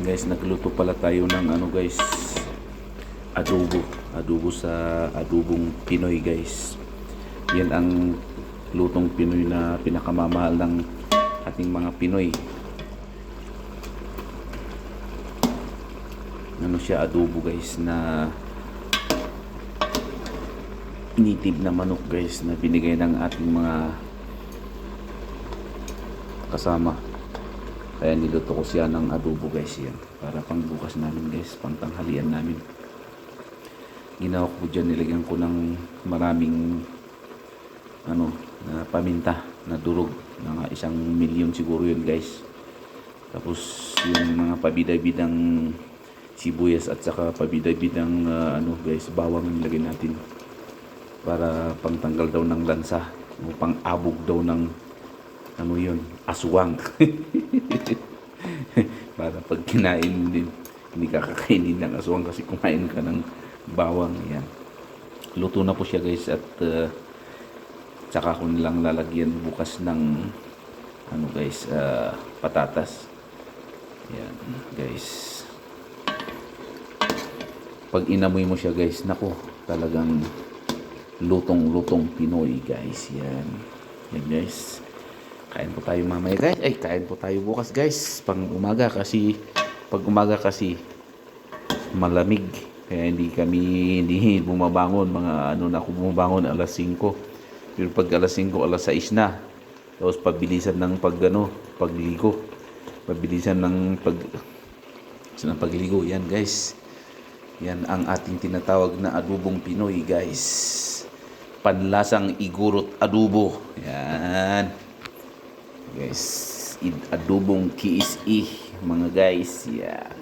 guys, nagluto pala tayo ng ano guys, adobo sa adobong Pinoy guys. Yan ang lutong Pinoy na pinakamamahal ng ating mga Pinoy. Ano siya, adobo guys, na native na manok guys, na binigay ng ating mga kasama. Kaya niluto ko siya ng adobo guys, yan para pang bukas namin guys, pang tanghalian namin. Ginawa ko dyan, nilagyan ko ng maraming ano na paminta na durog, mga 1 milyon siguro yun guys. Tapos yung mga pabida-bidang sibuyas at saka pabida-bidang ano guys, bawang nilagay natin para pangtanggal daw ng lansa o pang abog daw ng ano yun, aswang. Para pag kinain din, hindi ka kakainin ng aswang kasi kumain ka ng bawang. Yan, luto na po siya guys, at tsaka ko nilang lalagyan bukas ng ano guys, patatas. Yan guys, pag inamoy mo siya guys, nako, talagang lutong Pinoy guys. Yan guys, kain po tayo mamaya guys. Ay, kain po tayo bukas guys, pang umaga, kasi pag umaga kasi malamig, kaya hindi bumabangon. Mga ano na ako bumabangon, alas 5. Pero pag alas 5, alas 6 na. Tapos pabilisan ng pagligo. Pabilisan ng pagligo. Yan guys, yan ang ating tinatawag na adobong Pinoy guys. Panlasang igurot adobo. Yan guys, adobong KSE mga guys. Yeah.